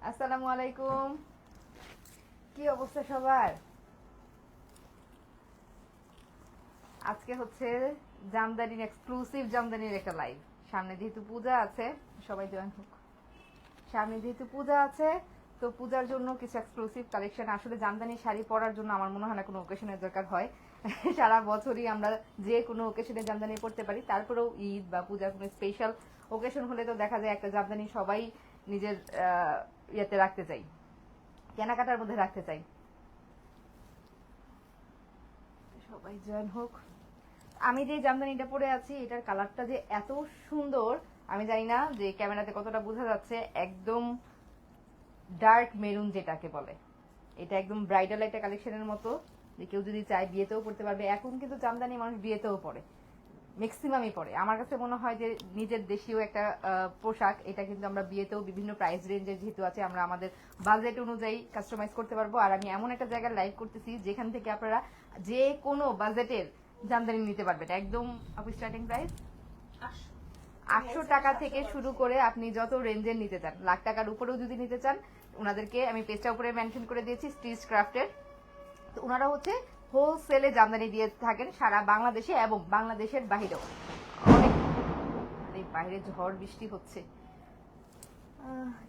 আসসালামু আলাইকুম। কি অবস্থা সবার? আজকে হচ্ছে জামদানির এক্সক্লুসিভ জামদানির একটা লাইভ। সামনে যেহেতু পূজা আছে, সবাই জয়েন হোক। সামনে যেহেতু পূজা আছে, তো পূজার জন্য কিছু এক্সক্লুসিভ কালেকশন। আসলে জামদানি শাড়ি পরার জন্য আমার মনে হয় না কোনো ওকেশনের দরকার হয়। সারা বছরই আমরা যে কোনো ওকেশনে জামদানি পরতে পারি। তারপরেও ঈদ বা পূজা কোনো স্পেশাল ওকেশন হলে তো দেখা যায় একটা জামদানি সবাই নিজের ইয়েতে রাখতে চাই, কেনাকাটার মধ্যে রাখতে চাই। সবাই জয়েন হোক। আমি যে জামদানিটা পরে আছি এটার কালারটা যে এত সুন্দর, আমি জানি না যে ক্যামেরাতে কতটা বোঝা যাচ্ছে। একদম ডার্ক মেরুন যেটাকে বলে, এটা একদম ব্রাইডাল একটা কালেকশনের মতো, যে কেউ যদি চায় বিয়েতেও পড়তে পারবে। এখন কিন্তু জামদানি মানুষ বিয়েতেও পরে, ম্যাক্সিমামই পরে। আমার কাছে মনে হয় যে নিজের দেশীয় একটা পোশাক, এটা কিন্তু আমরা বিয়েতেও বিভিন্ন প্রাইস রেঞ্জের যেহেতু আছে, আমরা আমাদের বাজেট অনুযায়ী কাস্টমাইজ করতে পারবো। আর আমি এমন একটা জায়গায় লাইভ করতেছি যেখান থেকে আপনারা যে কোনো বাজেটের জামদানি নিতে পারবেন। একদম আপু স্টার্টিং প্রাইস 800 টাকা থেকে শুরু করে আপনি যত রেঞ্জের নিতে চান, লাখ টাকার উপরেও যদি নিতে চান, ওনাদেরকে আমি পেজটা উপরে মেনশন করে দিয়েছি স্টিচ ক্রাফটের। তো ওনারা হচ্ছে হোলসেলে জামদানি দিয়ে থাকেন সারা বাংলাদেশে এবং বাংলাদেশের বাহিরেও। অনেক, আরে বাইরে ঝড় বৃষ্টি হচ্ছে।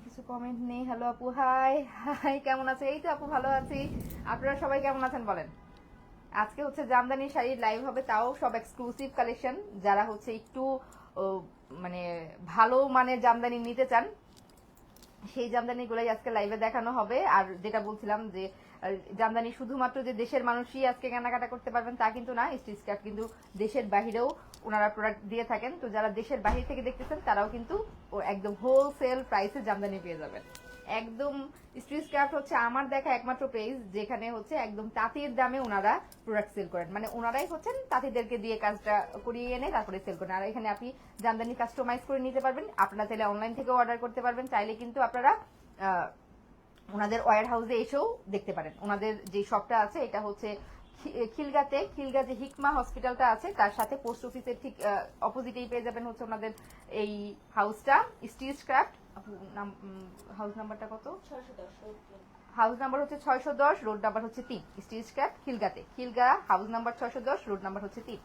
কিছু কমেন্ট নেই। হ্যালো আপু, হাই হাই, কেমন আছে? এই তো আপু ভালো আছি, আপনারা সবাই কেমন আছেন বলেন? আজকে হচ্ছে জামদানি শাড়ির লাইভ হবে, তাও সব এক্সক্লুসিভ কালেকশন। যারা হচ্ছে একটু ও, মানে ভালো মানের জামদানি নিতে চান, সেই জামদানিগুলাই আজকে লাইভে দেখানো হবে। আর যেটা বলছিলাম যে জামদানি শুধুমাত্র যে দেশের মানুষই আজকে কেনাকাটা করতে পারবেন তা কিন্তু না, স্টিচ ক্রাফট কিন্তু দেশের বাহিরেও ওনারা প্রোডাক্ট দিয়ে থাকেন। তো যারা দেশের বাহির থেকে দেখতেছেন তারাও কিন্তু একদম হোলসেল প্রাইসে জামদানি পেয়ে যাবেন। একদম স্ট্রিট ক্রাফট হচ্ছে আমার দেখা একমাত্র পেজ যেখানে হচ্ছে একদম তাঁতির দামে ওনারা প্রোডাক্ট সেল করেন। মানে ওনারাই হচ্ছেন তাঁতিদেরকে দিয়ে কাজটা করিয়ে এনে তারপরে সেল করেন। আর এখানে আপনি জামদানি কাস্টমাইজ করে নিতে পারবেন। আপনারা চাইলে অনলাইন থেকেও অর্ডার করতে পারবেন, চাইলে কিন্তু আপনারা ওনাদের ওয়্যার হাউসে এসেও দেখতে পারেন। ওনাদের যে শপটা আছে এটা হচ্ছে খিলগাতে, খিলগা যে হিকমা হসপিটালটা আছে তার সাথে পোস্ট অফিসের ঠিক অপোজিটেই পেয়ে যাবেন হচ্ছে ওনাদের এই হাউসটা স্টিচ ক্রাফট। হাউস নাম্বারটা কত? 610। হাউস নাম্বার হচ্ছে 610, রোড নাম্বার হচ্ছে 3, স্টিচ ক্রাফট খিলগাতে। Khilgaon house number 610, road number হচ্ছে 3।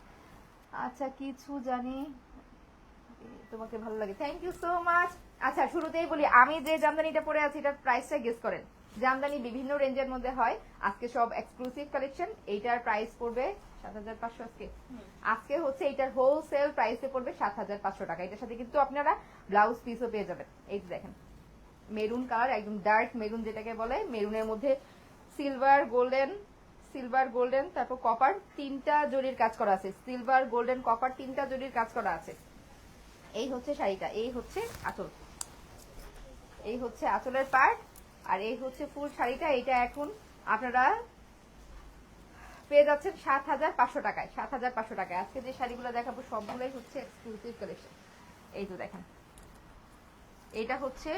আচ্ছা, কিছু জানি তোমাকে ভালো লাগে, থ্যাংক ইউ সো মাচ। আচ্ছা, শুরুতেই বলি আমি যে জামদানিটা পরে আছি এটার প্রাইসটা গেস করেন। জামদানি বিভিন্ন রেঞ্জের মধ্যে হয়, আজকে সব এক্সক্লুসিভ কালেকশন। এইটার প্রাইস পড়বে 7500। আজকে আজকে হচ্ছে এইটার হোলসেল প্রাইসে পড়বে 7500 টাকা। এটার সাথে কিন্তু আপনারা ব্লাউজ পিসও পেয়ে যাবেন। এই যে দেখেন মেরুন কালার, একদম ডার্ক মেরুন যেটাকে বলে, মেরুনের মধ্যে সিলভার গোল্ডেন, সিলভার গোল্ডেন তারপর কপার, তিনটা জরির কাজ করা আছে। সিলভার গোল্ডেন কপার তিনটা জরির কাজ করা আছে। এই হচ্ছে শাড়িটা, এই হচ্ছে আঁচল, এই হচ্ছে আঁচলের পার্ট, আর এই হচ্ছে ফুল শাড়িটা। এইটা এখন আপনারা পেয়ে যাচ্ছেন 7500 টাকায়। 7500 টাকায় আজকে যে শাড়িগুলো দেখাবো সবগুলোই হচ্ছে এক্সক্লুসিভ কালেকশন। এই তো দেখেন, এইটা হচ্ছে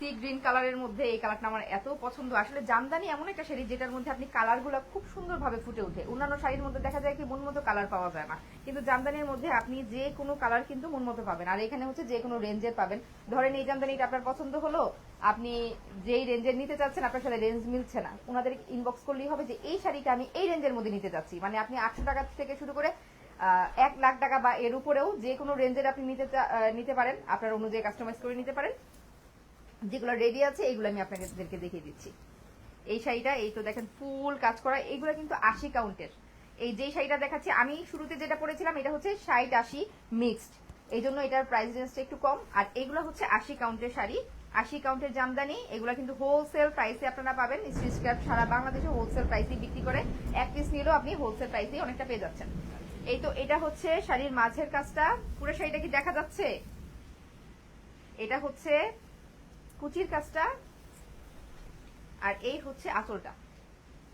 সি গ্রিন কালারের মধ্যে। এই কালারটা আমার এত পছন্দ। আসলে জামদানি এমন একটা শাড়ি যেটার মধ্যে আপনি কালারগুলো খুব সুন্দরভাবে ফুটে ওঠে। অন্যান্য শাড়ির মধ্যে দেখা যায় কি মন মতো কালার পাওয়া যায় না, কিন্তু জামদানির মধ্যে আপনি যে কোনো কালার কিন্তু মন মতো পাবেন। আর এখানে হচ্ছে যে কোনো রেঞ্জের পাবেন। ধরেন এই জামদানিটা আপনার পছন্দ হলো, আপনি যেই রেঞ্জের নিতে চাচ্ছেন আপনার সাথে রেঞ্জ মিলছে না, ওনাদের ইনবক্স করলেই হবে যে এই শাড়িটা আমি এই রেঞ্জের মধ্যে নিতে চাচ্ছি। মানে আপনি 800 টাকা থেকে শুরু করে 1 লাখ টাকা বা এর উপরেও যে কোনো রেঞ্জের আপনি নিতে পারেন, আপনার অনুযায়ী কাস্টমাইজ করে নিতে পারেন। যেগুলো রেডি আছে এইগুলো আমি আপনাদেরকে দেখিয়ে দিচ্ছি। এই শাড়িটা, এই তো দেখেন ফুল কাজ করা, এইগুলো কিন্তু 80 কাউন্টের। এই যে শাড়িটা দেখাচ্ছি আমি শুরুতে যেটা পরেছিলাম এটা হচ্ছে 60-80 মিক্সড, এই জন্য এটার প্রাইস রেঞ্জটা একটু কম। আর এগুলো হচ্ছে 80 কাউন্টের শাড়ি, 80 কাউন্টের জামদানি। এগুলো কিন্তু হোলসেল প্রাইসে আপনারা পাবেন। স্টিচ ক্রাফট সারা বাংলাদেশে হোলসেল প্রাইসে বিক্রি করে, এক পিস নিলেও আপনি হোলসেল প্রাইসে অনেকটা পেয়ে যাচ্ছেন। এই তো এটা হচ্ছে শাড়ির মাঝের কাজটা, পুরো শাড়িটা কি দেখা যাচ্ছে? এটা হচ্ছে কুচির কাজটা, আর এই হচ্ছে আঁচলটা,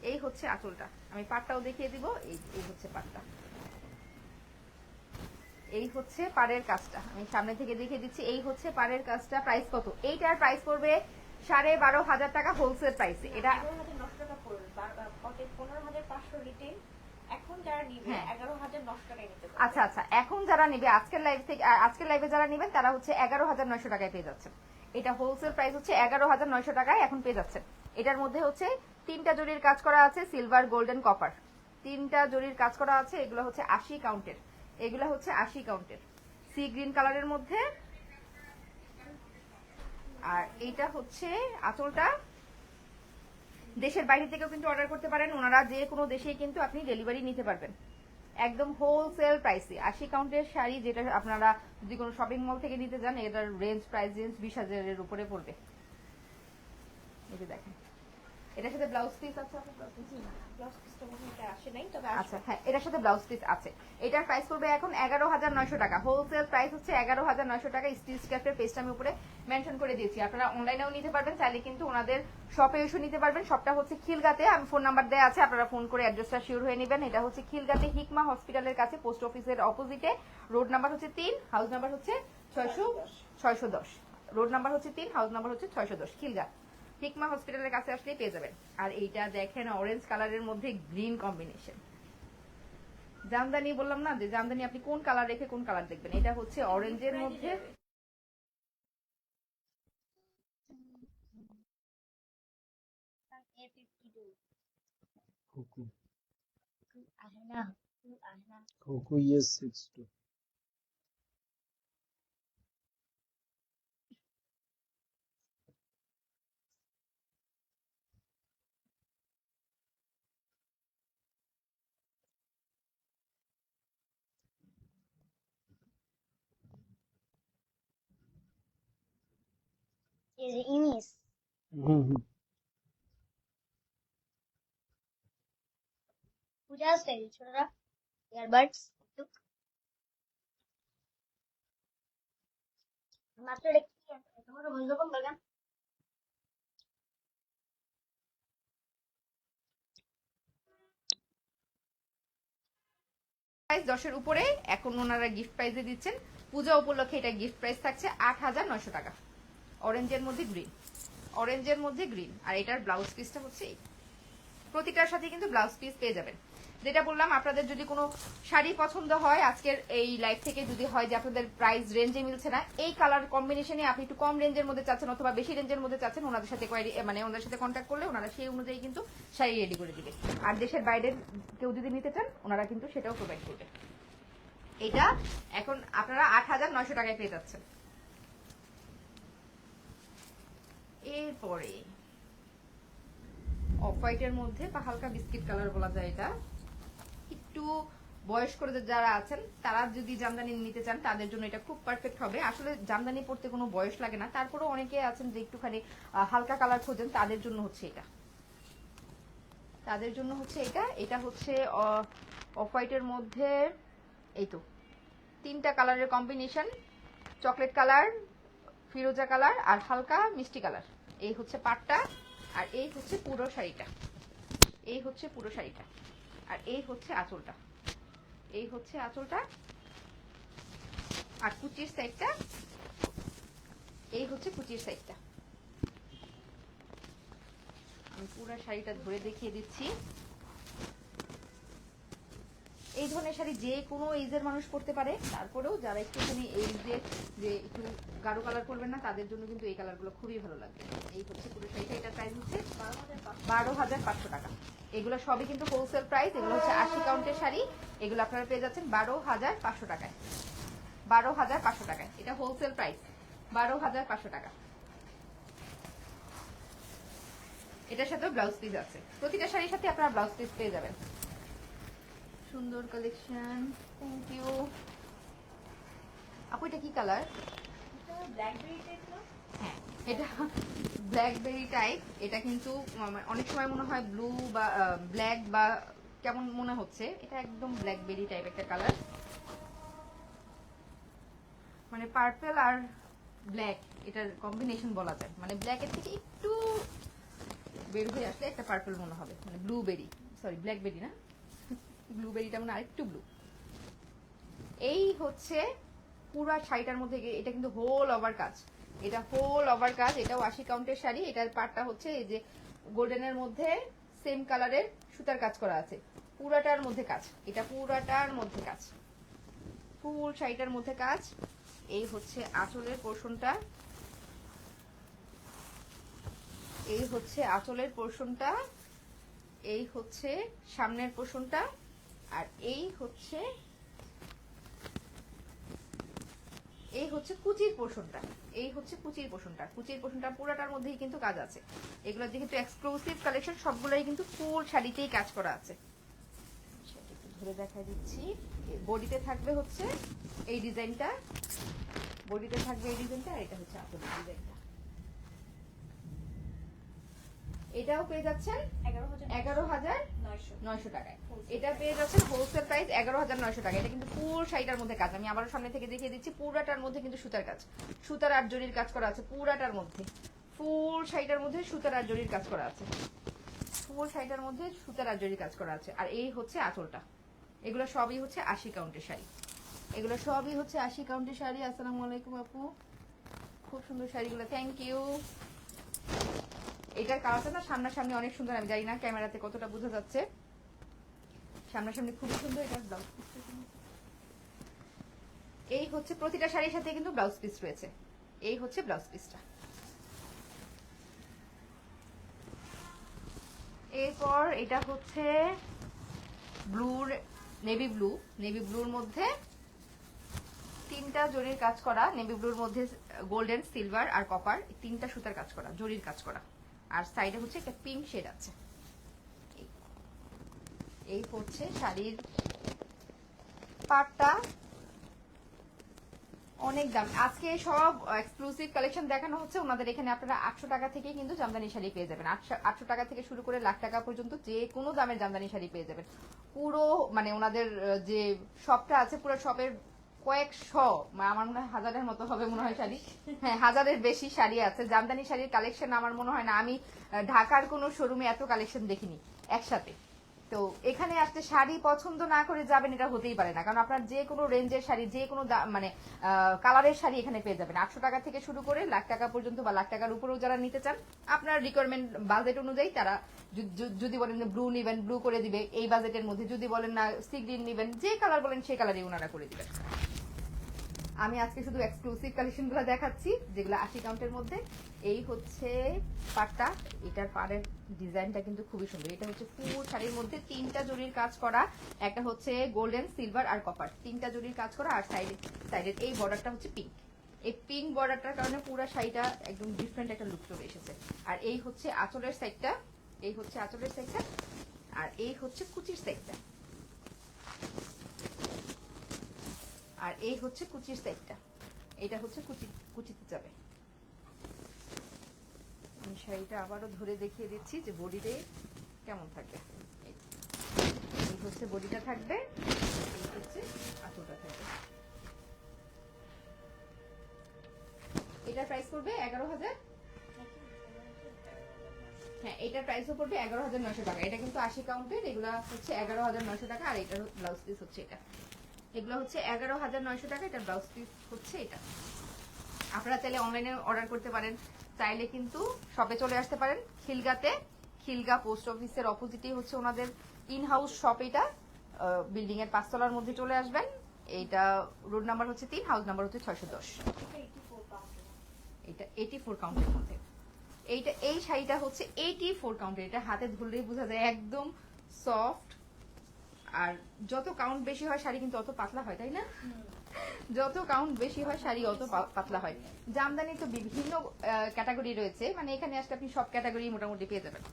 এই হচ্ছে আঁচলটা। আমি পাড়টাও দেখিয়ে দিব। এই হচ্ছে পাড়টা, এই হচ্ছে পাড়ের কাজটা। আমি সামনে থেকে দেখিয়ে দিচ্ছি। এই হচ্ছে পাড়ের কাজটা। প্রাইস কত? এইটার প্রাইস পড়বে 12,500 টাকা হোলসেল প্রাইসে। এটা 15,500 রিটেল, এখন যারা নিবে হ্যাঁ। 11,900 টাকায় নিতে পারবে। আচ্ছা আচ্ছা, এখন যারা নেবে আজকের লাইভ থেকে আজকের লাইভে যারা নেবেন তারা হচ্ছে 11,900 টাকায় পেয়ে যাচ্ছেন। এটা হোলসেল প্রাইস হচ্ছে 11,900 টাকায় এখন পেয়ে যাচ্ছেন। এটার মধ্যে হচ্ছে 3টা জরির কাজ করা আছে, সিলভার, গোল্ডেন, কপার, 3টা জরির কাজ করা আছে। এগুলো হচ্ছে 80 কাউন্টের, এগুলো হচ্ছে 80 কাউন্টের, সি গ্রিন কালারের মধ্যে। আর এইটা হচ্ছে আঁচলটা। দেশের বাইরে থেকেও কিন্তু অর্ডার করতে পারেন, ওনারা যে কোনো দেশেই কিন্তু আপনি ডেলিভারি নিতে পারবেন একদম হোলসেল প্রাইসে। 80 কাউন্টের শাড়ি, যেটা আপনারা যদি কোনো শপিং মল থেকে নিতে যান এটার প্রাইস রেঞ্জ 20,000-এর উপরে পড়বে। এই যে দেখেন, এটার সাথে ব্লাউজ পিস আছে। ব্লাউজ পিসটা মনে হয় আসে নাই, তবে আচ্ছা হ্যাঁ, এটার সাথে ব্লাউজ পিস আছে। এটার প্রাইস পড়বে এখন 11,900 টাকা। হোলসেল প্রাইস হচ্ছে 11,900 টাকা। স্টিচ ক্রাফটের পেজটা আমি উপরে মেনশন করে দিয়েছি, আপনারা অনলাইনেও নিতে পারবেন, চাইলে কিন্তু ওনাদের শপে এসে নিতে পারবেন। শপটা হচ্ছে খিলগাতে, আমি ফোন নাম্বার দেওয়া আছে, আপনারা ফোন করে অ্যাড্রেসটা শিওর হয়ে নেবেন। এটা হচ্ছে খিলগাতে হিকমা হসপিটালের কাছে, পোস্ট অফিসের অপোজিটে। রোড নাম্বার হচ্ছে 3, হাউস নাম্বার হচ্ছে 610। রোড নাম্বার হচ্ছে 3, হাউস নাম্বার হচ্ছে 610, খিলগা। হিকমা হসপিটালের কাছে আসলেই পেয়ে যাবেন। আর এইটা দেখেন অরেঞ্জ কালারের মধ্যে গ্রিন কম্বিনেশন। জামদানি বললাম না যে জামদানি আপনি কোন কালার রেখে কোন কালার দেখবেন। এটা হচ্ছে অরেঞ্জের মধ্যে, Coco. ahna Coco, yes, 62. is Inis Mm-hmm. Puja style ছোটরা ইয়ারবাডস টুক মাত্র দেখি তোমার বন্ধু কম বাগান প্রাইস 10-এর উপরে এখন ওনারা গিফট প্রাইসে দিচ্ছেন। পূজা উপলক্ষে এটা গিফট প্রাইস থাকছে 8,900 টাকা। অরেঞ্জের মধ্যে গ্রিন, অরেঞ্জের মধ্যে গ্রিন। আর এটার ব্লাউজ পিসটা হচ্ছে এই। প্রতিটার সাথে কিন্তু ব্লাউজ পিস পেয়ে যাবেন। যেটা বললাম, আপনাদের যদি কোনো শাড়ি পছন্দ হয় আজকের এই লাইভ থেকে, যদি হয় যে আপনাদের প্রাইস রেঞ্জে মিলছে না, এই কালার কম্বিনেশনে আপনি একটু কম রেঞ্জের মধ্যে চাচ্ছেন অথবা বেশি রেঞ্জের মধ্যে চাচ্ছেন, ওনাদের সাথে ওনাদের সাথে কন্ট্যাক্ট করলে ওনারা সেই অনুযায়ী কিন্তু শাড়ি রেডি করে দিবে। আর দেশের বাইরের কেউ যদি নিতে চান ওনারা কিন্তু সেটাও প্রোভাইড করবে। এটা এখন আপনারা 8,900 টাকায় পেয়ে যাচ্ছেন। এরপরে অফ হোয়াইটের মধ্যে বা হালকা বিস্কিট কালার বলা যায়, এটা একটু বয়স্ক যারা আছেন তারা যদি জামদানি নিতে চান তাদের জন্য এটা খুব পারফেক্ট হবে। আসলে জামদানি পড়তে কোনো বয়স লাগে না, তারপরেও অনেকে আছেন যে একটুখানি হালকা কালার খোঁজেন, তাদের জন্য হচ্ছে এটা, তাদের জন্য হচ্ছে এটা। এটা হচ্ছে অফ হোয়াইটের মধ্যে এই তো 3টা কালারের কম্বিনেশন, চকলেট কালার, ফিরোজা কালার আর হালকা মিষ্টি কালার। এই হচ্ছে পাটটা, আর এই হচ্ছে পুরো শাড়িটা, এই হচ্ছে পুরো শাড়িটা, আর এই হচ্ছে আঁচলটা, এই হচ্ছে আঁচলটা। আর কুচির সাইডটা, এই হচ্ছে কুচির সাইডটা। আমি পুরো শাড়িটা ধরে দেখিয়ে দিচ্ছি। এই ধরনের শাড়ি যে কোনো এজের মানুষ পরতে পারে, তারপরেও যারা একটুখানি এইজের যে একটু গাঢ় কালার করবেন না তাদের জন্য কিন্তু এই কালারগুলো খুবই ভালো লাগবে। এই হচ্ছে পুরো শাড়িটা, এটার প্রাইস হচ্ছে 12,500 টাকা। এগুলো সবই কিন্তু হোলসেল প্রাইস, এগুলো হচ্ছে 80 কাউন্টের শাড়ি, এগুলো আপনারা পেয়ে যাচ্ছেন 12,500 টাকায়। 12,500 টাকায়, এটা হোলসেল প্রাইস 12,500 টাকা। এটার সাথেও ব্লাউজ পিস আছে, প্রতিটা শাড়ির সাথে আপনারা ব্লাউজ পিস পেয়ে যাবেন। সুন্দর কালেকশন, থ্যাংক ইউ আপু। এটা কি কালার? ব্ল্যাকবেরি টাইপ না? হ্যাঁ, এটা ব্ল্যাকবেরি টাইপ। এটা কিন্তু অনেক সময় মনে হয় ব্লু বা ব্ল্যাক বা কেমন মনে হচ্ছে, এটা একদম ব্ল্যাকবেরি টাইপ একটা কালার, মানে পার্পল আর ব্ল্যাক এটার কম্বিনেশন বলা যায়। মানে ব্ল্যাকের থেকে একটু বের হয়ে আসলে একটা পার্পল মনে হবে, মানে ব্লুবেরি, সরি ব্ল্যাকবেরি না, ব্লুবেরিটা মানে আরেকটু ব্লু। এই হচ্ছে পুরা শাড়িটার মধ্যে, এটা কিন্তু হোল ওভার কাজ, এটা হোল ওভার কাজ। এটাও 80 কাউন্টের শাড়ি। এটার পাটটা হচ্ছে এই যে গোল্ডেনের মধ্যে সেম কালারের সুতার কাজ করা আছে, পুরাটার মধ্যে কাজ, এটা পুরাটার মধ্যে কাজ, ফুল শাড়িটার মধ্যে কাজ। এই হচ্ছে আঁচলের পোর্শনটা, এই হচ্ছে আঁচলের পোর্শনটা, এই হচ্ছে সামনের পোর্শনটা, আর এই হচ্ছে কুচির পোর্শনটা, এই হচ্ছে কুচির পোর্শনটা। কুচির পোর্শনটা পুরাটার মধ্যেই কিন্তু কাজ আছে। এগুলো যেহেতু এক্সক্লুসিভ কালেকশন, সবগুলোই কিন্তু ফুল শাড়িতেই কাজ করা আছে। সেটা একটু ধরে দেখাই দিচ্ছি। বডিতে থাকবে হচ্ছে এই ডিজাইনটা, বডিতে থাকবে এই ডিজাইনটা, আর এটা হচ্ছে আঁচলের ডিজাইনটা। এটাও পেয়ে যাচ্ছেন 11,900 টাকায়। এটা পেয়ে যাচ্ছেন হোলসেল প্রাইস 11,900 টাকা। এটা কিন্তু ফুল শাড়িটার মধ্যে কাজ, আমি আবারও সামনে থেকে দেখিয়ে দিচ্ছি। পুরাটার মধ্যে কিন্তু সুতার কাজ, সুতার আর জরির কাজ করা আছে পুরাটার মধ্যে। ফুল শাড়িটার মধ্যে সুতার আর জরির কাজ করা আছে, ফুল শাড়িটার মধ্যে সুতার আর জরির কাজ করা আছে। আর এই হচ্ছে আঁচলটা। এগুলো সবই হচ্ছে 80 কাউন্টের শাড়ি, এগুলো সবই হচ্ছে 80 কাউন্টের শাড়ি। আসসালামু আলাইকুম আপু, খুব সুন্দর শাড়িগুলো, থ্যাংক ইউ। এটার কালারটা না সামনাসামনি অনেক সুন্দর, আমি জানি না ক্যামেরাতে কতটা বোঝা যাচ্ছে, সামনাসামনি খুবই সুন্দর। এটার ব্লাউজ পিস, এই হচ্ছে প্রতিটা শাড়ির সাথে কিন্তু ব্লাউজ পিস রয়েছে। এই হচ্ছে ব্লাউজ পিসটা। এরপর এটা হচ্ছে ব্লুর, নেভি ব্লু, নেভি ব্লুর মধ্যে তিনটা জরির কাজ করা, নেভি ব্লুর মধ্যে গোল্ডেন, সিলভার আর কপার, তিনটা সুতার কাজ করা, জরির কাজ করা। আর সাইডে হচ্ছে একটা পিঙ্ক শেড আছে। এই হচ্ছে শাড়ির পাটটা, অনেক দাম। আজকে সব এক্সক্লুসিভ কালেকশন দেখানো হচ্ছে ওনাদের এখানে। আপনারা 800 টাকা থেকে কিন্তু জামদানি শাড়ি পেয়ে যাবেন। 800 টাকা থেকে শুরু করে লাখ টাকা পর্যন্ত যে কোনো দামের জামদানি শাড়ি পেয়ে যাবেন। পুরো মানে ওনাদের যে শপটা আছে, পুরো শপের কয়েকশো, আমার মনে হয় হাজারের মতো হবে মনে হয় শাড়ি, হ্যাঁ হাজারের বেশি শাড়ি আছে। জামদানি শাড়ির কালেকশন আমার মনে হয় না আমি ঢাকার কোনো শোরুমে এত কালেকশন দেখিনি একসাথে। তো এখানে আসতে শাড়ি পছন্দ না করে যাবেন এটা হতেই পারে না, কারণ আপনার যে কোনো রেঞ্জের শাড়ি, যে কোনো মানে কালারের শাড়ি এখানে পেয়ে যাবেন। 800 টাকা থেকে শুরু করে লাখ টাকা পর্যন্ত, বা লাখ টাকার উপরেও যারা নিতে চান, আপনার রিকোয়ারমেন্ট বাজেট অনুযায়ী তারা যদি বলেন যে ব্লু নিবেন, ব্লু করে দিবে এই বাজেটের মধ্যে। যদি বলেন না সি গ্রিন নিবেন, যে কালার বলেন সেই কালারই ওনারা করে দিবেন। আমি আজকে শুধু এক্সক্লুসিভ কালেকশন গুলো দেখাচ্ছি যেগুলো 80 কাউন্টের মধ্যে। এই হচ্ছে পাটটা, এটার পাড়ের ডিজাইনটা কিন্তু খুবই সুন্দর। এটা হচ্ছে ফুল শাড়ির মধ্যে তিনটা জরির কাজ করা, একটা হচ্ছে গোল্ডেন, সিলভার আর কপার, তিনটা জরির কাজ করা। আর সাইডের এই বর্ডারটা হচ্ছে পিঙ্ক। এই পিঙ্ক বর্ডারটার কারণে পুরো শাড়িটা একদম ডিফারেন্ট একটা লুক চলে এসেছে। আর এই হচ্ছে আঁচলের সাইডটা, এই হচ্ছে আঁচলের সাইডটা, আর এই হচ্ছে কুচির সাইডটা, আর এই হচ্ছে কুচির সাইডটা। এটা হচ্ছে কুচিতে যাবে। আমি শাড়িটা আবারও ধরে দেখিয়ে দিচ্ছি যে বডিতে কেমন থাকবে। এই হচ্ছে বডিটা থাকবে, এই হচ্ছে আঁচলটা থাকবে। এটার প্রাইস পড়বে 11,000, হ্যাঁ এটার প্রাইসও পড়বে 11,900 টাকা। এটা কিন্তু 80 কাউন্টের, এগুলা হচ্ছে 11,900 টাকা। আর এটার ব্লাউজ পিস হচ্ছে এটা, এগুলো হচ্ছে 11,900 টাকা। এটার ব্লাউজ পিস হচ্ছে এটা। আপনারা চাইলে অনলাইনে অর্ডার করতে পারেন, চাইলে কিন্তু শপে চলে আসতে পারেন। খিলগাতে, খিলগা পোস্ট অফিসের অপোজিটেই হচ্ছে ওনাদের ইন হাউস শপ। এটা বিল্ডিং এর 5 তলার মধ্যে চলে আসবেন। এইটা রোড নাম্বার হচ্ছে 3, হাউস নাম্বার হচ্ছে 610। এটা 84 কাউন্টের মধ্যে। এইটা, এই শাড়িটা হচ্ছে 84 কাউন্টের। এটা হাতে ধরলেই বোঝা যায় একদম সফট। আর যত কাউন্ট বেশি হয় শাড়ি কিন্তু অত পাতলা হয়, তাই না? যত কাউন্ট বেশি হয় শাড়ি অত পাতলা হয়। জামদানি তো বিভিন্ন ক্যাটাগরি রয়েছে, মানে এখানে আসলে আপনি সব ক্যাটাগরি মোটামুটি পেয়ে যাবেন।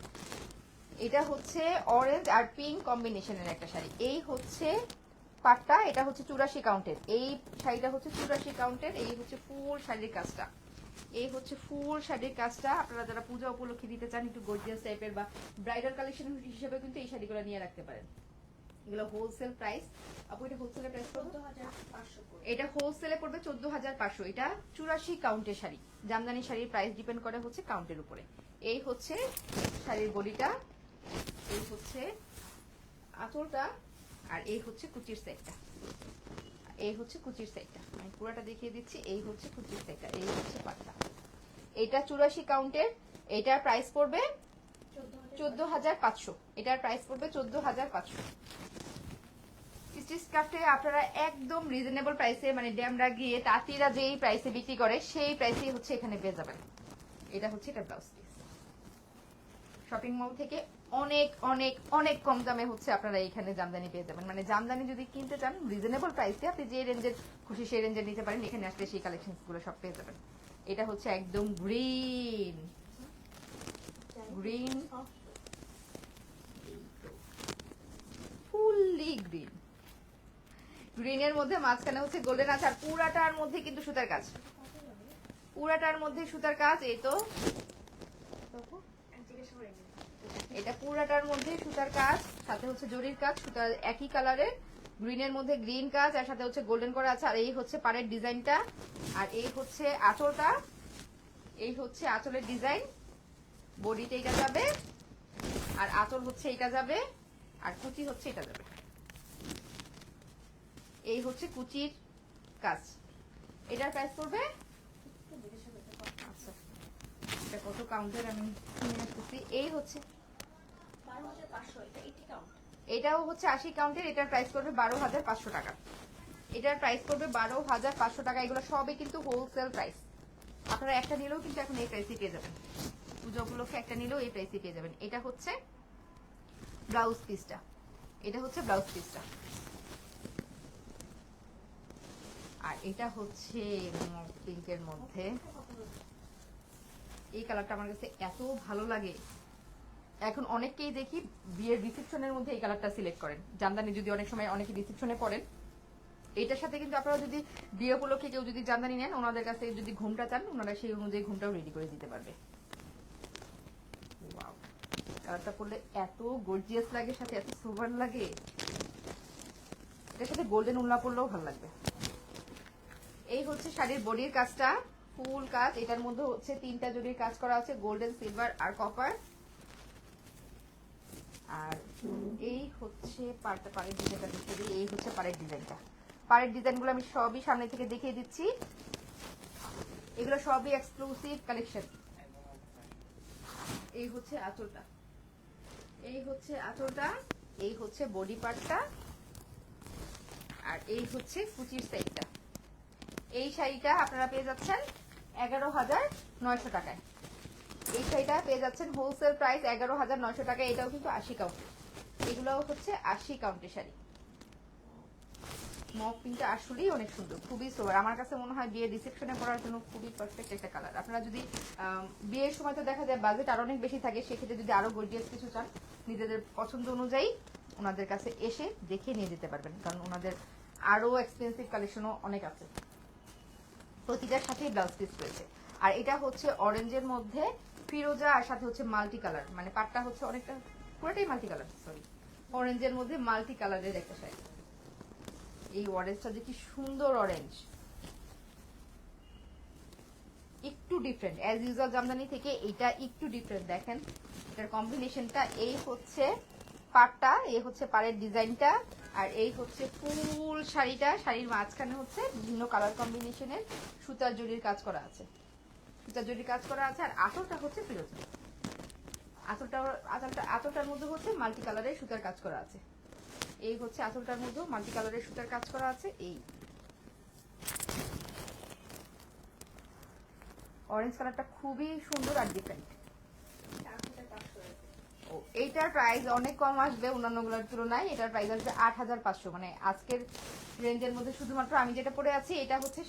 এটা হচ্ছে অরেঞ্জ আর পিঙ্ক কম্বিনেশনের একটা শাড়ি। এই হচ্ছে পাটটা, এটা হচ্ছে 84 কাউন্টের। এই শাড়িটা হচ্ছে 84 কাউন্টের। এই হচ্ছে ফুল শাড়ির কাজটা, এই হচ্ছে ফুল শাড়ির কাজটা। আপনারা যারা পূজা উপলক্ষে দিতে চান একটু গর্জিয়াস টাইপের বা ব্রাইডাল কালেকশন হিসেবে কিন্তু এই শাড়িগুলো নিয়ে রাখতে পারেন। এগুলো হোলসেল প্রাইস। আপু এটা হোলসেলের প্রাইস 14,500, এটা হোলসেলে পড়বে 14,500। এটা 84 কাউন্টের শাড়ি। জামদানি শাড়ির প্রাইস ডিপেন্ড করে হচ্ছে কাউন্টের উপরে। এই হচ্ছে শাড়ির বডিটা, এই হচ্ছে আঁচলটা, আর এই হচ্ছে কুচির সেটটা, এই হচ্ছে কুচির সেটটা। আমি পুরোটা দেখিয়ে দিচ্ছি। এই হচ্ছে কুচির সেটটা, এই হচ্ছে পাটটা। এটা 84 কাউন্টের। এটার প্রাইস পড়বে 14,500। এটার প্রাইস পড়বে 14,500। স্টিচ ক্রাফটে আপনারা একদম রিজনেবল প্রাইসে, মানে ড্যামরা গিয়ে তাঁতিরা যেই প্রাইসে বিক্রি করে সেই প্রাইসেই হচ্ছে এখানে পেয়ে যাবেন। এটা হচ্ছে এটা ব্লাউজ পিস। শপিং মল থেকে অনেক অনেক অনেক কম দামে হচ্ছে আপনারা এখানে জামদানি পেয়ে যাবেন। মানে জামদানি যদি কিনতে চান রিজনেবল প্রাইসে, আপনি যে রেঞ্জের খুশি সেই রেঞ্জের নিতে পারেন। এখানে আসলে সেই কালেকশনগুলো সব পেয়ে যাবেন। এটা হচ্ছে একদম গ্রিন গ্রিন, ফুললি গ্রিন। গ্রিনের মধ্যে মাঝখানে হচ্ছে গোল্ডেন আছে, আর পুরাটার মধ্যে কিন্তু সুতার কাজ, পুরাটার মধ্যে সুতার কাজ। এই তো এটা পুরাটার মধ্যে সুতার কাজ, সাথে হচ্ছে জরির কাজ, সুতার একই কালারের, গ্রিনের মধ্যে গ্রিন কাজ, আর সাথে হচ্ছে গোল্ডেন করা আছে। আর এই হচ্ছে পাড়ের ডিজাইনটা, আর এই হচ্ছে আঁচলটা, এই হচ্ছে আঁচলের ডিজাইন। বডিতে এটা যাবে, আর আঁচল হচ্ছে এটা যাবে, আর কুচি হচ্ছে এটা যাবে। এই হচ্ছে কুচির কাজ। এটার প্রাইস পড়বে, আচ্ছা এটা কত কাউন্টের আমি নিয়ে আসতেছি। এই হচ্ছে এটাও হচ্ছে 80 কাউন্টের। এটার প্রাইস পড়বে 12,500 টাকা। এটার প্রাইস পড়বে 12,500 টাকা। এগুলো সবই কিন্তু হোলসেল প্রাইস। আপনারা একটা নিলেও কিন্তু এখন এই প্রাইসে পেয়ে যাবেন। পুজো উপলক্ষে একটা নিলেও এই প্রাইসে পেয়ে যাবেন। এটা হচ্ছে ব্লাউজ পিসটা, এটা হচ্ছে ব্লাউজ পিসটা, আর এটা হচ্ছে পিঙ্কের মধ্যে। এই কালারটা আমার কাছে এত ভালো লাগে। এখন অনেককেই দেখি বিয়ের রিসেপশনের মধ্যে এই কালারটা সিলেক্ট করেন। জামদানি যদি অনেক সময় অনেকে রিসেপশনে পড়েন, এটার সাথে কিন্তু আপনারা যদি বিয়ে উপলক্ষে কেউ যদি জামদানি নেন, ওনাদের কাছে যদি ঘুমটা চান, ওনারা সেই অনুযায়ী ঘুমটাও রেডি করে দিতে পারবে। ওয়াও, কালারটা পরলে এত গর্জিয়াস লাগে, সাথে এত সুপার লাগে। এটার সাথে গোল্ডেন উল্লা পরলেও ভালো লাগবে। এই হচ্ছে শাড়ির বডির কাজটা, ফুল কাজ। এটার মধ্যে হচ্ছে 3টা জরির কাজ করা আছে, গোল্ডেন, সিলভার আর কপার। আর এই হচ্ছে পাড়ের ডিজাইনটা দেখিয়ে দিই। এই হচ্ছে পাড়ের ডিজাইনটা। পাড়ের ডিজাইনগুলো আমি সবই সামনে থেকে দেখিয়ে দিচ্ছি। এগুলো সবই এক্সক্লুসিভ কালেকশন। এই হচ্ছে আঁচলটা, এই হচ্ছে আঁচলটা, এই হচ্ছে বডি পার্টটা, আর এই হচ্ছে কুচির সাইডটা। এই শাড়িটা আপনারা পেয়ে যাচ্ছেন 11,900 টাকায়। এই শাড়িটা পেয়ে যাচ্ছেন হোলসেল প্রাইস 11,900 টাকা। এটাও কিন্তু 80 কাউন্ট। এগুলোও হচ্ছে 80 কাউন্টের শাড়ি। মক পিঙ্কটা আসলেই অনেক সুন্দর, খুবই সোবার। আমার কাছে মনে হয় বিয়ের রিসেপশনে পরার জন্য খুবই পারফেক্ট একটা কালার। আপনারা যদি বিয়ের সময় তো দেখা যায় বাজেট আরো অনেক বেশি থাকে, সেক্ষেত্রে যদি আরো গর্জিয়াস কিছু চান, নিজেদের পছন্দ অনুযায়ী ওনাদের কাছে এসে দেখে নিয়ে যেতে পারবেন, কারণ ওনাদের আরো এক্সপেন্সিভ কালেকশনও অনেক আছে। প্রতিটার সাথেই ব্লাউজ পিস রয়েছে। আর এটা হচ্ছে অরেঞ্জের মধ্যে ফিরোজা, আর সাথে হচ্ছে মাল্টি কালার, মানে পাটটা হচ্ছে অনেকটা পুরোটাই মাল্টি কালার, সরি, অরেঞ্জের মধ্যে মাল্টি কালারের একটা শাড়ি। এই অরেঞ্জটা যে কি সুন্দর অরেঞ্জ, একটু ডিফারেন্ট অ্যাজ ইউজুয়াল জামদানি থেকে। এটা একটু ডিফারেন্ট, দেখেন এটার কম্বিনেশনটা। এই হচ্ছে পাটটা, এই হচ্ছে পাড়ের ডিজাইনটা, আর এই হচ্ছে ফুল শাড়িটা। শাড়ির মাঝখানে হচ্ছে বিভিন্ন কালার কম্বিনেশনের সুতার জরির কাজ করা আছে, সুতার জরির কাজ করা আছে। আর আঁচলটা হচ্ছে ফিরোজা, আঁচলটার মধ্যে হচ্ছে মাল্টি কালারের সুতার কাজ করা আছে। এই হচ্ছে আঁচলটার মধ্যে মাল্টি কালারের সুতার কাজ করা আছে। এই অরেঞ্জ কালারটা খুবই সুন্দর আর ডিফারেন্ট। ও, এইটার প্রাইস অনেক কম আসবে অন্যান্যগুলোর তুলনায়। এটার প্রাইস আসবে 8,500। মানে আজকের রেঞ্জের মধ্যে শুধুমাত্র আমি যেটা পরে আছি এটা হচ্ছে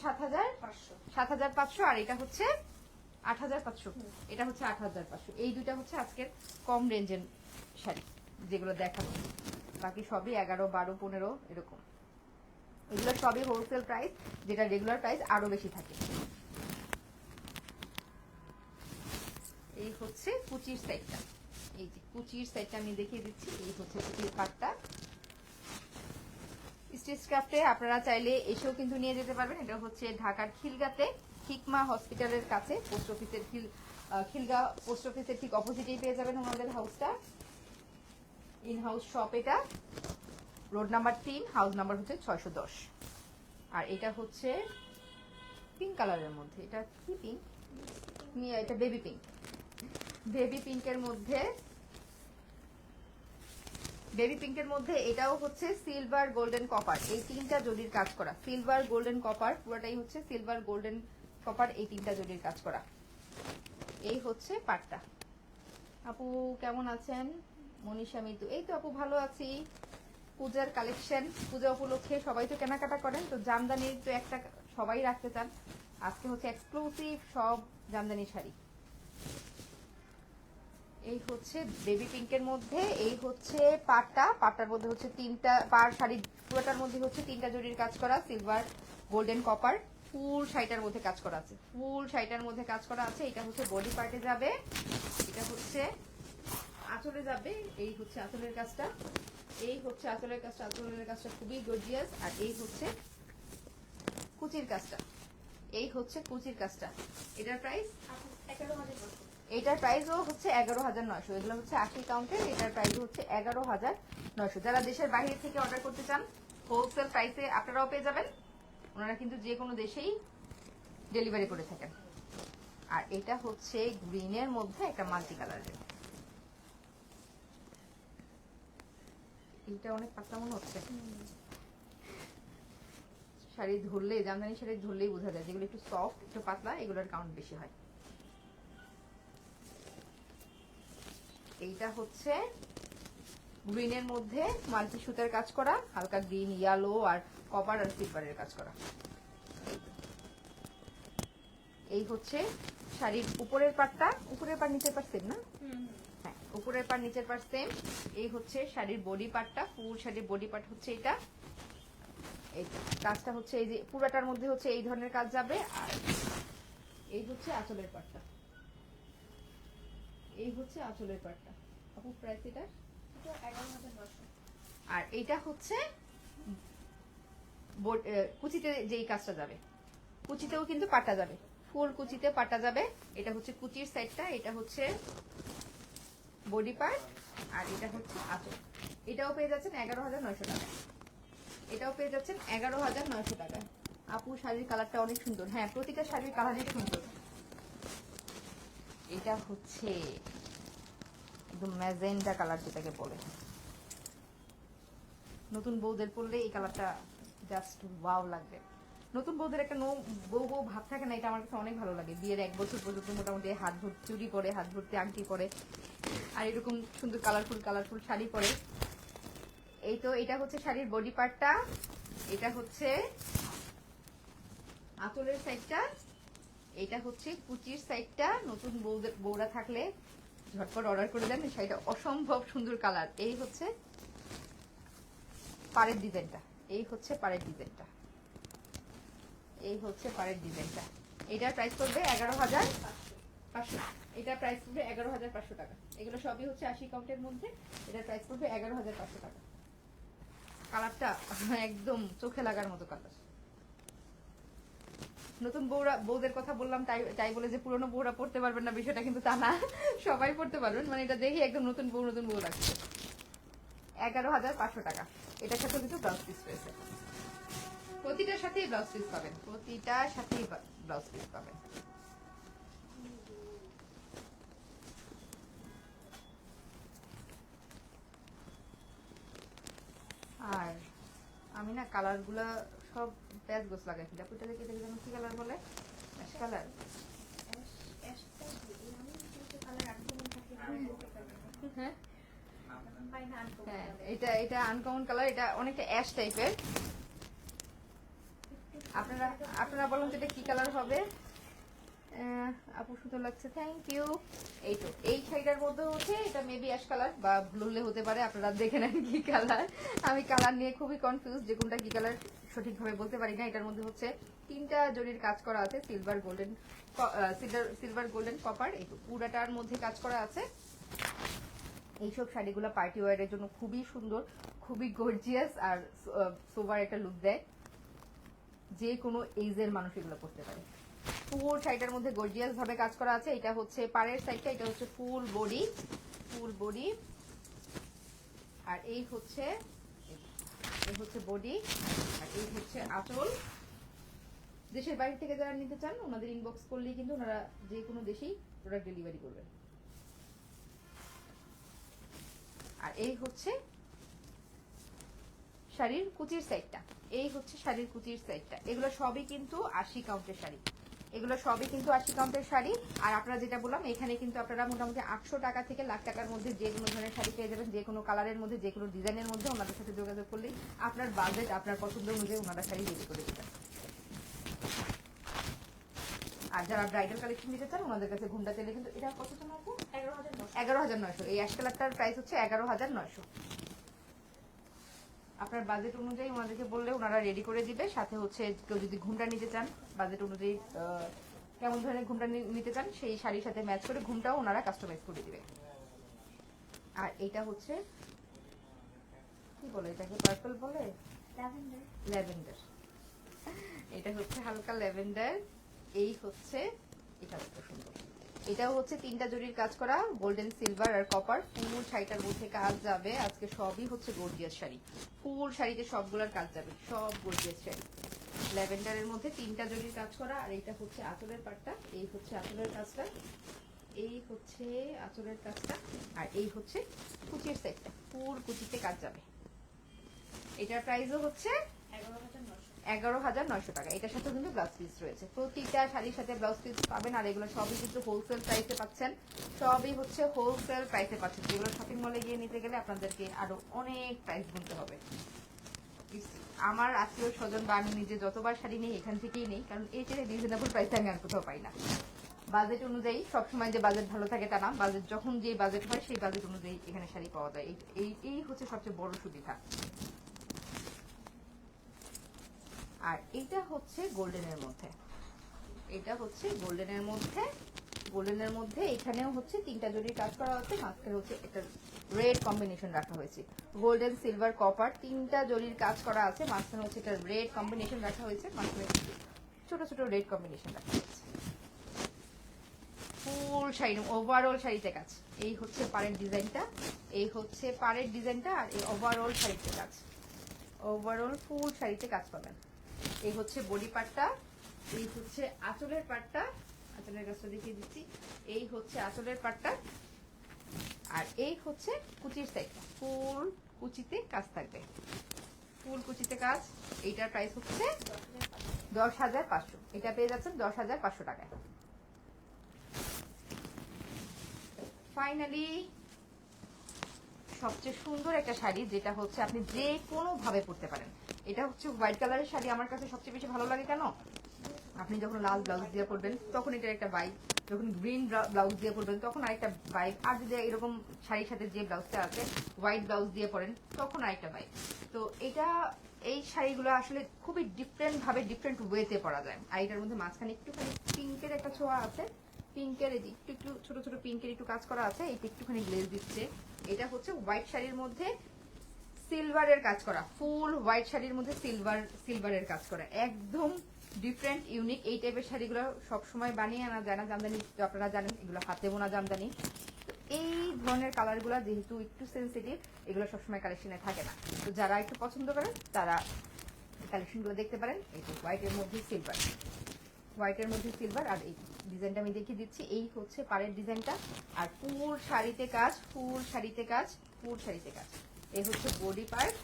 7,500, আর এটা হচ্ছে 8,500। এটা হচ্ছে 8,500। এই দুইটা হচ্ছে আজকের কম রেঞ্জের শাড়ি যেগুলো দেখাবো। বাকি সবই 11, 12, 15 এরকম। এগুলো সবই হোলসেল প্রাইস, যেটা রেগুলার প্রাইস আরো বেশি থাকে। এই হচ্ছে কুচির সাইডটা, এই যে কুচির সাইডটা আমি দেখিয়ে দিচ্ছি। এই হচ্ছে কুচির পাটটা। স্টিচ ক্রাফটে আপনারা চাইলে এসেও কিন্তু নিয়ে যেতে পারবেন। এটা হচ্ছে ঢাকার খিলগাতে হিকমা হসপিটালের কাছে, পোস্ট অফিসের খিলগা পোস্ট অফিসের ঠিক অপোজিটেই পেয়ে যাবেন আমাদের হাউসটা। ইন হাউস শপ এটা, রোড নাম্বার 3, হাউস নাম্বার হচ্ছে 610। আর এটা হচ্ছে পিঙ্ক কালারের মধ্যে, এটা কি পিঙ্ক, এটা বেবি পিঙ্ক। বেবি পিঙ্কের মধ্যে বেবি পিঙ্কের মধ্যে এটাও হচ্ছে সিলভার গোল্ডেন কপার, এই তিনটা জরির কাজ করা। সিলভার গোল্ডেন কপার, পুরোটাই হচ্ছে সিলভার গোল্ডেন কপার, এই তিনটা জরির কাজ করা। এই হচ্ছে পাটটা। আপু কেমন আছেন? মনীষা মিতু, এই তো আপু ভালো আছি। পূজার কালেকশন, পূজা উপলক্ষে সবাই তো কেনাকাটা করেন, তো জামদানির তো একটা সবাই রাখতে চান। আজকে হচ্ছে এক্সক্লুসিভ সব জামদানি শাড়ি। এই হচ্ছে বেবি পিঙ্কের মধ্যে, এই হচ্ছে পাটটা, পাটটার মধ্যে হচ্ছে তিনটা পার শাড়ি, পুরোটার মধ্যে হচ্ছে তিনটা জরির কাজ করা, সিলভার গোল্ডেন কপার, ফুল শাড়িটার মধ্যে কাজ করা আছে, ফুল শাড়িটার মধ্যে কাজ করা আছে। এটা হচ্ছে বডি পার্টে যাবে, এটা হচ্ছে আঁচলে যাবে, এই হচ্ছে আঁচলের কাজটা, এই হচ্ছে আঁচলের কাজটা, আঁচলের কাজটা খুবই গর্জিয়াস। আর এই হচ্ছে কুচির কাজটা, এই হচ্ছে কুচির কাজটা। এটার প্রাইস 11,900। এটার প্রাইসও হচ্ছে 11,900। এগুলো হচ্ছে 80 কাউন্টের, এটার প্রাইস হচ্ছে 11,900। যারা দেশের বাইরে থেকে অর্ডার করতে চান হোলসেল প্রাইসে আপনারাও পেয়ে যাবেন, ওনারা কিন্তু যে কোনো দেশেই ডেলিভারি করে থাকেন। আর এটা হচ্ছে গ্রিনের মধ্যে একটা মাল্টি কালারের, এটা অনেক পাতলা মনে হচ্ছে। শাড়ি ধরলে, জামদানি শাড়ি ধরলেই বোঝা যায়, যেগুলো একটু সফট একটু পাতলা এগুলোর কাউন্ট বেশি হয়। এইটা হচ্ছে গ্রিনের মধ্যে মাল্টি সুতার কাজ করা, হালকা গ্রিন, ইয়েলো আর কপার আর সিলভারের কাজ করা। এই হচ্ছে শাড়ির উপরের পাটটা, উপরের পাট নিচের পাট সেম না? হ্যাঁ, উপরের পাট নিচের পাট সেম। এই হচ্ছে শাড়ির বডি পার্টটা, ফুল শাড়ির বডি পার্ট হচ্ছে এটা। এই কাজটা হচ্ছে এই যে পুরাটার মধ্যে হচ্ছে এই ধরনের কাজ যাবে। আর এই হচ্ছে আঁচলের পাটটা, এই হচ্ছে আঁচলের পাটটা। আপু প্রাইস এটা? এটা 11,900। আর এইটা হচ্ছে কুচিতে যেই কাজটা যাবে, কুচিতেও কিন্তু পাটা যাবে, ফুল কুচিতে পাটা যাবে। এটা হচ্ছে কুচির সাইডটা, এটা হচ্ছে বডি পার্ট, আর এটা হচ্ছে আঁচল। এটাও পেয়ে যাচ্ছেন 11,900 টাকা, এটাও পেয়ে যাচ্ছেন 11,900 টাকায়। আপু শাড়ির কালারটা অনেক সুন্দর। হ্যাঁ, প্রতিটা শাড়ির কালারই সুন্দর। এটা হচ্ছে একদম ম্যাজেন্টা কালার যেটাকে বলে, নতুন বউদের পরলে এই কালারটা জাস্ট ওয়াও লাগবে। নতুন বউদের একটা বউ বউ ভাব থাকে না, এটা আমার কাছে অনেক ভালো লাগে। বিয়ের 1 বছর পর্যন্ত মোটামুটি হাত ভর্তি চুড়ি পরে, হাত ভর্তি আংটি পরে, আর এরকম সুন্দর কালারফুল কালারফুল শাড়ি পরে। এই তো এটা হচ্ছে শাড়ির বডি পার্টটা, এটা হচ্ছে আঁচলের সাইডটা, এটা হচ্ছে কুচির সাইডটা। নতুন বউরা থাকলে ঝটপট অর্ডার করে দেন, এই শাড়িটা অসম্ভব সুন্দর কালার। এই হচ্ছে পাড়ের ডিজাইনটা, এই হচ্ছে পাড়ের ডিজাইনটা, এই হচ্ছে পাড়ের ডিজাইনটা। এটার প্রাইস পড়বে 11,500। এটার প্রাইস পড়বে 11,500 টাকা। এগুলো সবই হচ্ছে 80 কাউন্টের মধ্যে, এটার প্রাইস পড়বে 11,500 টাকা। কালারটা একদম চোখে লাগার মতো কালার। নতুন বউদের কথা বললাম তাই বলে যে পুরনো বউরা পড়তে পারবেন না বিষয়টা কিন্তু তা না, সবাই পড়তে পারবেন। মানে এটা দেখে একদম নতুন বউ লাগছে। 11,500 টাকা। এটার সাথে কিন্তু ব্লাউজ পিস রয়েছে, প্রতিটার সাথেই ব্লাউজ পিস পাবেন, প্রতিটার সাথেই ব্লাউজ পিস পাবেন। আর আমি না কালার গুলা সব প্যাচ গোছ লাগাই ফেলি। আপু এটা দেখে যেন কি কালার বলে? Ash colour. হ্যাঁ, এটা আনকমন কালার, এটা অনেকটা অ্যাশ টাইপের। আপনারা বলুন তো এটা কি কালার হবে? আপু সুন্দর লাগছে, থ্যাংক ইউ। এই তো এই শাড়িটার মধ্যে হচ্ছে এটা মেবি অ্যাশ কালার বা ব্লুলে হতে পারে, আপনারা দেখে নেন কি কালার। আমি কালার নিয়ে খুবই কনফিউজ, যে কোনটা কি কালার সঠিকভাবে বলতে পারি না। এটার মধ্যে হচ্ছে তিনটা জরির কাজ করা আছে, সিলভার গোল্ডেন কপার, এই তো পুরাটার মধ্যে কাজ করা আছে। এইসব শাড়িগুলো পার্টি ওয়ারের জন্য খুবই সুন্দর, খুবই গর্জিয়াস, আর সোভার একটা লুক দেয়। যে কোনো এজের মানুষ এগুলো করতে পারে। ফুল শাড়িটার মধ্যে গর্জিয়াস ভাবে কাজ করা আছে। এটা হচ্ছে পাড়ের সাইডটা, এটা হচ্ছে ফুল বডি, আর এই হচ্ছে বডি, আর এই হচ্ছে আঁচল। দেশের বাইরে থেকে যারা নিতে চান ওনাদের ইনবক্স করলেই কিন্তু ওনারা যে কোনো দেশেই প্রোডাক্ট ডেলিভারি করবেন। আর এই হচ্ছে শাড়ির কুচির সেটটা। এই হচ্ছে শাড়ির কুচির সেটটা। এগুলো সবই কিন্তু 80 কাউন্টের শাড়ি। এগুলো সবই কিন্তু 80 কাউন্টের শাড়ি। আর আপনারা যেটা বললাম, এখানে কিন্তু আপনারা মোটামুটি 800 টাকা থেকে লাখ টাকার মধ্যে যে কোনো ধরনের শাড়ি পেয়ে যাবেন, যে কোনো কালারের মধ্যে, যে কোনো ডিজাইনের মধ্যে। ওনাদের সাথে যোগাযোগ করলেই আপনার বাজেট, আপনার পছন্দ অনুযায়ী ওনারা শাড়ি রেডি করে দেবেন। আর যারা ব্রাইডাল কালেকশন নিতে চান, ওনাদের কাছে ঘুমটা চাইলে কিন্তু এটা কত টাকা আছে? 11,900। এই অ্যাশ কালারটার প্রাইস হচ্ছে 11,900। আপনার বাজেট অনুযায়ী ওনাদেরকে বললে ওনারা রেডি করে দিবে। সাথে হচ্ছে কেউ যদি ঘুমটা নিতে চান, বাজেট অনুযায়ী কেমন ধরনের ঘুমটা নিতে চান, সেই শাড়ির সাথে ম্যাচ করে ঘুমটাও ওনারা কাস্টমাইজ করে দিবে। আর এইটা হচ্ছে কি বলে এটাকে, পার্পল বলে, ল্যাভেন্ডার। এটা হচ্ছে হালকা ল্যাভেন্ডার। এই হচ্ছে এটা কত সুন্দর। এটাও হচ্ছে 3টা জরির কাজ করা, গোল্ডেন, সিলভার আর কপার। ফুল শাড়িটার মধ্যে কাজ যাবে। আজকে সবই হচ্ছে গর্জিয়াস শাড়ি। ফুল শাড়িতে সবগুলোর কাজ যাবে, সব গর্জিয়াস শাড়ি। ল্যাভেন্ডারের মধ্যে 3টা জরির কাজ করা। আর এইটা হচ্ছে আঁচলের পাটটা। এই হচ্ছে আঁচলের কাজটা, এই হচ্ছে আঁচলের কাজটা, আর এই হচ্ছে কুচির সেটটা। ফুল কুচিতে কাজ যাবে। এটার প্রাইসও হচ্ছে 11,900 টাকা। এটার সাথে কিন্তু ব্লাউজ পিস রয়েছে। প্রতিটা শাড়ির সাথে ব্লাউজ পিস পাবেন। আর এগুলো সবই কিন্তু হোলসেল প্রাইসে পাচ্ছেন। সবই হচ্ছে হোলসেল প্রাইসে পাচ্ছেন। যেগুলো শপিং মলে গিয়ে নিতে গেলে আপনাদেরকে আরো অনেক প্রাইস গুনতে হবে। আমার আত্মীয় স্বজন বা আমি নিজে যতবার শাড়ি নেই এখান থেকেই নেই, কারণ এই যে রিজনেবল প্রাইসে আমি আর কোথাও পাই না। বাজেট অনুযায়ী সবসময় যে বাজেট ভালো থাকে তা না, বাজেট যখন যে বাজেট হয় সেই বাজেট অনুযায়ী এখানে শাড়ি পাওয়া যায়। এই হচ্ছে সবচেয়ে বড় সুবিধা। আর এটা হচ্ছে গোল্ডেনের মধ্যে। এটা হচ্ছে গোল্ডেনের মধ্যে। গোল্ডেনের মধ্যে এখানেও হচ্ছে 3টা জরির কাজ করা হচ্ছে। মাঝখানে হচ্ছে একটা রেড কম্বিনেশন রাখা হয়েছে। গোল্ডেন, সিলভার, কপার 3টা জরির কাজ করা আছে। মাঝখানে হচ্ছে একটা রেড কম্বিনেশন রাখা হয়েছে। মাঝখানে ছোট ছোট রেড কম্বিনেশন রাখা হয়েছে। ফুল শাড়ি, ওভারঅল শাড়িতে কাজ। এই হচ্ছে পাড়ের ডিজাইনটা, এই হচ্ছে পাড়ের ডিজাইনটা, আর এই ওভারঅল শাড়িতে কাজ। ওভারঅল ফুল শাড়িতে কাজ পাবেন। এই হচ্ছে বডি পার্টটা, এই হচ্ছে আঁচলের পার্টটা। আঁচলের কাজটা দেখিয়ে দিচ্ছি। এই হচ্ছে আঁচলের পার্টটা, আর এই হচ্ছে কুচির সাইডটা। ফুল কুচিতে কাজ থাকবে, ফুল কুচিতে কাজ। এইটার প্রাইস হচ্ছে 10,500। এটা পেয়ে যাচ্ছেন 10,500 টাকায়। ফাইনালি সবচেয়ে সুন্দর একটা শাড়ি, যেটা হচ্ছে আপনি যে কোনো ভাবে পরতে পারেন। এটা হচ্ছে হোয়াইট কালারের শাড়ি। আমার কাছে সবচেয়ে বেশি ভালো লাগে কেন, আপনি যখন লাল ব্লাউজ দিয়ে পরবেন তখন এটার একটা ভাইব, যখন গ্রিন ব্লাউজ দিয়ে পরবেন তখন আরেকটা ভাইব, আর যদি এরকম শাড়ির সাথে যে ব্লাউজটা আছে হোয়াইট ব্লাউজ দিয়ে পরেন তখন আরেকটা ভাইব। তো এটা, এই শাড়িগুলো আসলে খুবই ডিফারেন্ট ভাবে, ডিফারেন্ট ওয়েতে পরা যায়। আর এটার মধ্যে মাঝখানে একটুখানি পিঙ্কের একটা ছোঁয়া আছে। পিঙ্কের একটু একটু ছোট ছোট পিঙ্কের একটু কাজ করা আছে। এটা একটুখানি গ্লেজ দিচ্ছে। এটা হচ্ছে হোয়াইট শাড়ির মধ্যে সিলভারের কাজ করা। ফুল হোয়াইট শাড়ির মধ্যে সিলভারের কাজ করা, একদম ডিফারেন্ট, ইউনিক। এই টাইপের শাড়িগুলো সবসময় বানিয়ে আনা যায় না। জামদানি আপনারা জানেন, এগুলো হাতে বোনা জামদানি। তো এই ধরনের কালারগুলো যেহেতু একটু সেন্সিটিভ, এগুলো সবসময় কালেকশনে থাকে না। তো যারা একটু পছন্দ করেন তারা কালেকশনগুলো দেখতে পারেন। এই তো হোয়াইটের মধ্যে সিলভার, হোয়াইটের মধ্যে সিলভার। আর এই ডিজাইনটা আমি দেখিয়ে দিচ্ছি। এই হচ্ছে পাড়ের ডিজাইনটা, আর ফুল শাড়িতে কাজ, ফুল শাড়িতে কাজ, ফুল শাড়িতে কাজ। এই হচ্ছে বডি পার্ট,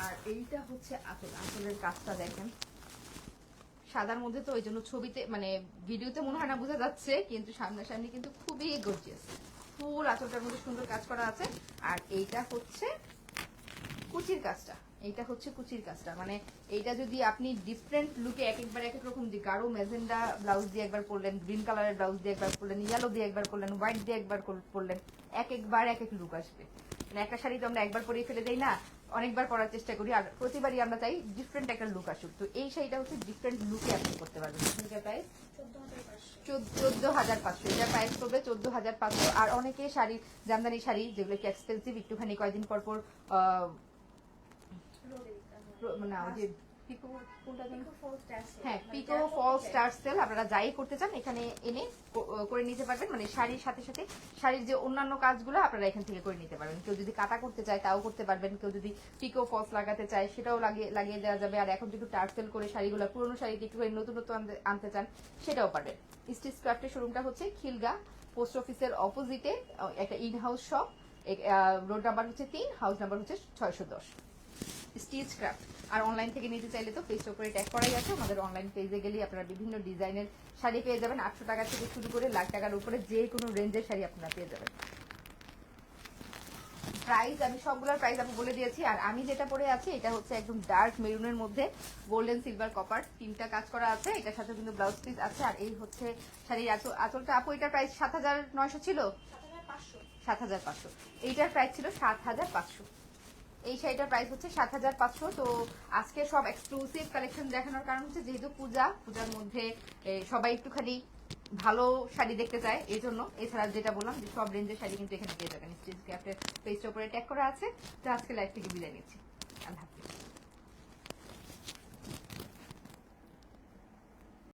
আর এইটা হচ্ছে আঁচল। আঁচলের কাজটা দেখেন, সাদার মধ্যে তো ওই জন্য ছবিতে মানে ভিডিওতে মনে হয় না বোঝা যাচ্ছে, কিন্তু সামনাসামনি কিন্তু খুবই গর্জিয়াস। ফুল আঁচলটার মধ্যে সুন্দর কাজ করা আছে। আর এইটা হচ্ছে কুচির কাজটা, এইটা হচ্ছে কুচির কাজটা। মানে এইটা যদি আপনি ডিফারেন্ট লুকে একবার এক এক রকম, যে গাঢ় ম্যাজেন্ডা ব্লাউজ দিয়ে একবার পরলেন, গ্রিন কালারের ব্লাউজ দিয়ে একবার পরলেন, ইয়েলো দিয়ে একবার পরলেন, হোয়াইট দিয়ে একবার পরলেন, একবার এক এক লুক আসবে। মানে একটা শাড়ি তো আমরা একবার পরিয়ে ফেলে দেই না, অনেকবার পরার চেষ্টা করি। আর প্রতিবারই আমরা চাই ডিফারেন্ট একটা লুক আসুক। তো এই শাড়িটা হচ্ছে ডিফারেন্ট লুকে আপনি করতে পারবেন। এটার প্রাইস 14,500। এটা প্রাইস করবে 14,500। আর অনেকে শাড়ি, জামদানি শাড়ি যেগুলো একটু এক্সপেন্সিভ, একটুখানি কয়েকদিন পর পর মানে ওই যে পিকো ফলস স্টার সেল আপনারা যাই করতে চান এখানে এনে করে নিতে পারবেন। মানে শাড়ির সাথে সাথে শাড়ির যে অন্যান্য কাজগুলো আপনারা এখান থেকে করে নিতে পারবেন। কেউ যদি কাটা করতে চায় তাও করতে পারবেন, কেউ যদি পিকো ফলস লাগাতে চায় সেটাও লাগিয়ে দেওয়া যাবে। আর এখন যদি টার্সেল করে শাড়িগুলো, পুরোনো শাড়িতে একটু নতুনত্ব আনতে চান সেটাও পারবেন। স্টিচ ক্রাফটের শোরুমটা হচ্ছে খিলগা পোস্ট অফিসের অপোজিটে একটা in house shop. Road number হচ্ছে 3, হাউস নাম্বার হচ্ছে 610। Stitch craft. আর অনলাইন থেকে নিতে চাইলে তো পেজের উপরে ট্যাগ করাই আছে, আমাদের অনলাইন পেজে গেলে আপনারা বিভিন্ন ডিজাইনের শাড়ি পেয়ে যাবেন। 800 টাকা থেকে শুরু করে লাখ টাকার উপরে যে কোনো রেঞ্জের শাড়ি আপনারা পেয়ে যাবেন। প্রাইস আমি সবগুলোর প্রাইস আমি বলে দিয়েছি। আর আমি যেটা পরে আছি এটা হচ্ছে একদম ডার্ক মেরুনের মধ্যে গোল্ডেন সিলভার কপার 3টা কাজ করা আছে, এটার সাথে কিন্তু ব্লাউজ পিস আছে। আর এই হচ্ছে শাড়ির আঁচলটা। আপু এটার প্রাইস 7900 ছিল, 7500। এইটার প্রাইস ছিল 7500। এই শাড়িটার প্রাইস হচ্ছে 7500। তো আজকে সব এক্সক্লুসিভ কালেকশন দেখানোর কারণ হচ্ছে যেহেতু পূজার মধ্যে সবাই একটুখানি ভালো শাড়ি দেখতে চায় এই জন্য। এছাড়া যেটা বললাম যে সব রেঞ্জের শাড়ি কিন্তু এখানে পেয়ে যাবেন। স্টিচ ক্রাফটের পেজটার উপরে ট্যাগ করা আছে। তো আজকে লাইভ থেকে বিদায় নিচ্ছি, আল্লাহ হাফিজ।